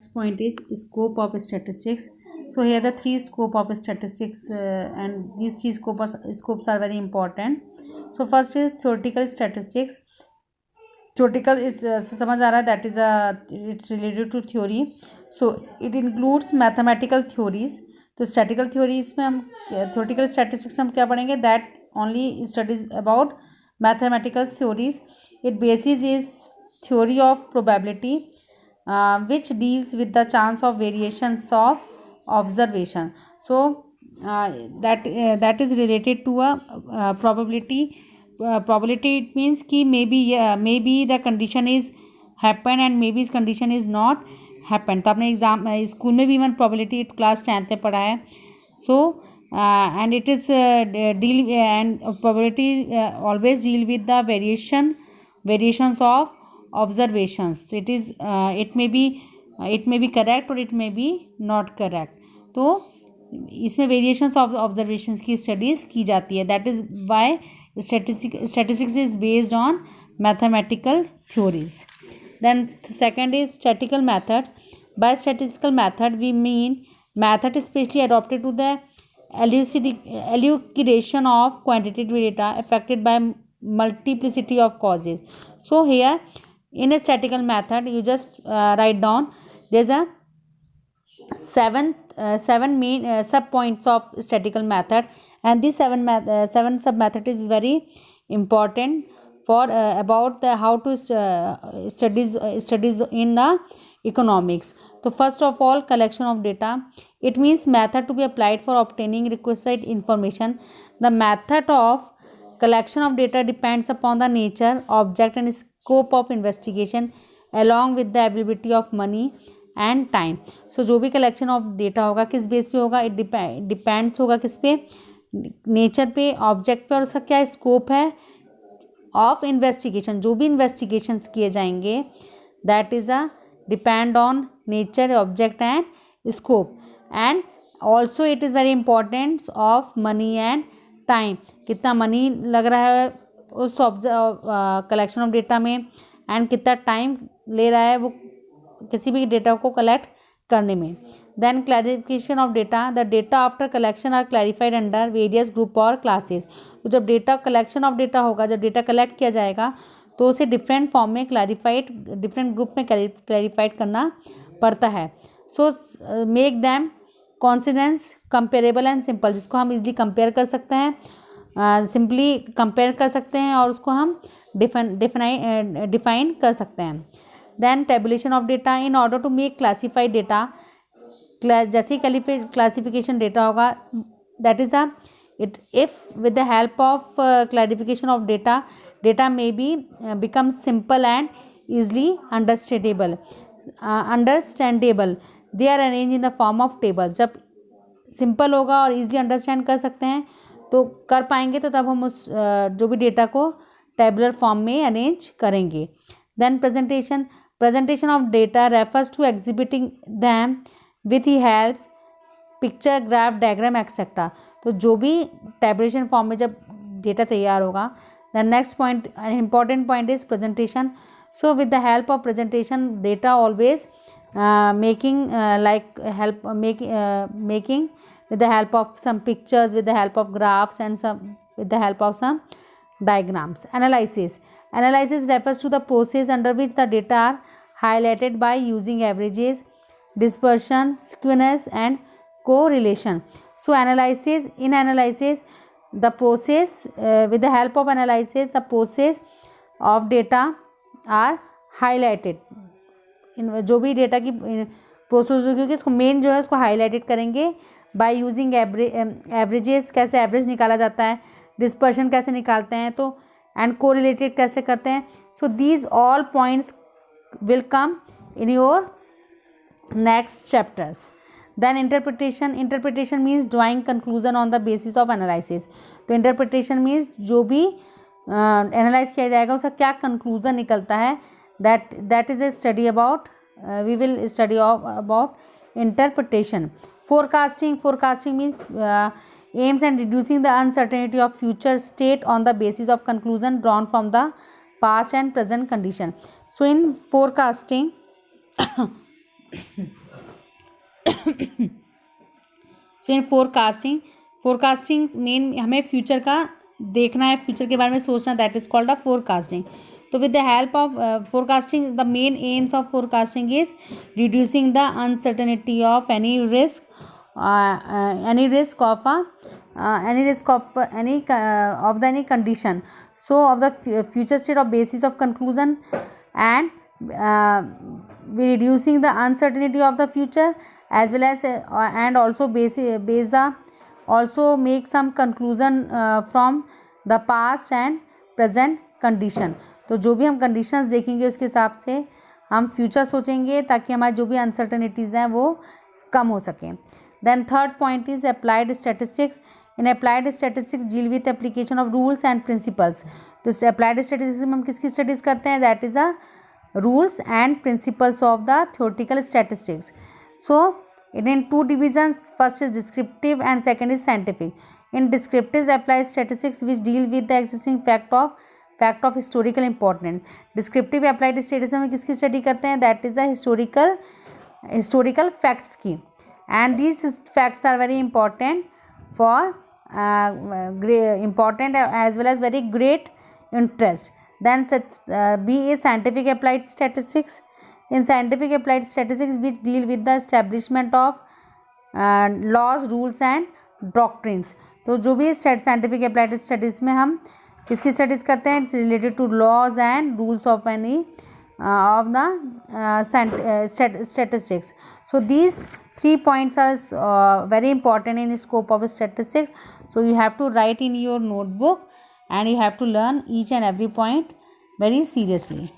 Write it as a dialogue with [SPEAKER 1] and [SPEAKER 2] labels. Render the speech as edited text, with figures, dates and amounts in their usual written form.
[SPEAKER 1] Next point is scope of statistics. So here the three scope of statistics, and these three scopes are very important. So first is theoretical statistics. Theoretical is समझ आ रहा है, that is it's related to theory. So it includes mathematical theories. तो statistical theories में हम theoretical statistics में हम क्या पढ़ेंगे, that only studies about mathematical theories. It basis is theory of probability, which deals with the chance of variations of observation. So that is related to a probability. Probability, it means कि maybe the condition is happen and maybe इस condition is not happen. तो आपने exam school में भी even probability class 10th में पढ़ा है. So and it is deal and probability always deal with the variations of observations. So it may be correct or it may be not correct. तो इसमें variations of observations की studies की जाती है. That is why statistics is based on mathematical theories. Then second is statistical methods. By statistical method we mean method especially adopted to the elucidation of quantitative data affected by multiplicity of causes. So here in a statistical method you just write down there's a seven main sub points of statistical method, and this seven sub method is very important for about the how to studies in the economics. So first of all, collection of data. It means method to be applied for obtaining requisite information. The method of collection of data depends upon the nature, object and scope of investigation along with the availability of money and time. So जो भी collection of data होगा किस base पे होगा, it depends होगा किस पे, nature पे, ऑब्जेक्ट पे, और उसका क्या स्कोप है ऑफ इन्वेस्टिगेशन. जो भी इन्वेस्टिगेशंस किए जाएंगे that is a depend on nature, object and scope. And also it is very important of money and time. कितना मनी लग रहा है उस कलेक्शन ऑफ डेटा में एंड कितना टाइम ले रहा है वो किसी भी डेटा को कलेक्ट करने में. Then clarification of data. The data after collection are clarified under various group और क्लासेस. तो जब डेटा कलेक्शन ऑफ डेटा होगा, जब डेटा कलेक्ट किया जाएगा तो उसे डिफरेंट फॉर्म में डिफरेंट ग्रुप में क्लैरिफाइड करना पड़ता है. So make them coincidence comparable and simple, जिसको हम इजीली कंपेयर कर सकते हैं, सिंपली कंपेयर कर सकते हैं और उसको हम डिफाइन कर सकते हैं. Then tabulation of data. In order to make classified data, जैसे क्लासिफिकेशन डेटा होगा, that is if with the help of clarification of data may be become simple and easily understandable. They are arranged in the form of tables. जब simple होगा और easily understand कर सकते हैं तो कर पाएंगे, तो तब हम उस जो भी डेटा को टेबुलर फॉर्म में अरेंज करेंगे. Then presentation of data refers to exhibiting them with the helps picture, graph, diagram etc. तो जो भी टेबुलेशन फॉर्म में जब डेटा तैयार होगा. The next point, important point is presentation. So with the help of presentation, data always making with the help of some pictures, with the help of graphs and with the help of some diagrams. Analysis refers to the process under which the data are highlighted by using averages, dispersion, skewness and correlation. So in analysis the process with the help of analysis the process of data are highlighted. जो भी data की process होगी उसको main जो है उसको highlighted करेंगे by using averages. कैसे एवरेज निकाला जाता है, डिस्पर्शन कैसे निकालते हैं, तो एंड कोरिलेटेड कैसे करते हैं. So these all points will come in your next chapters. Then interpretation means drawing conclusion on the basis of analysis. तो इंटरप्रिटेशन मीन्स जो भी एनालाइज किया जाएगा उसका क्या कंक्लूजन निकलता है, that is a study about we will study about interpretation. Forecasting means aims at reducing the uncertainty of future state on the basis of conclusion drawn from the past and present condition. So in forecasting so in forecasting मेन हमें future का देखना है, future के बारे में सोचना, that is called a forecasting. तो with the help of forecasting, the main aims of forecasting is reducing the uncertainty of any risk of any condition, so of the future state of basis of conclusion, and we reducing the uncertainty of the future, as well as and also base the also make some conclusion from the past and present condition. तो जो भी हम conditions देखेंगे उसके हिसाब से हम future सोचेंगे ताकि हमारी जो भी uncertainties हैं वो कम हो सकें. Then third point is applied statistics. In applied statistics deal with application of rules and principles. तो applied statistics में हम किसकी studies करते हैं? That is a rules and principles of the theoretical statistics. So in two divisions, first is descriptive and second is scientific. In descriptive applied statistics which deal with the existing fact of historical importance. Descriptive applied statistics में किसकी study करते हैं? That is a historical facts की. And these facts are very important for important as well as very great interest. Then B is scientific applied statistics. In scientific applied statistics which deal with the establishment of laws, rules and doctrines. तो जो भी scientific applied studies में हम किसकी studies करते हैं? It's related to laws and rules of any of the statistics. So these 3 points are very important in scope of statistics. So you have to write in your notebook and you have to learn each and every point very seriously.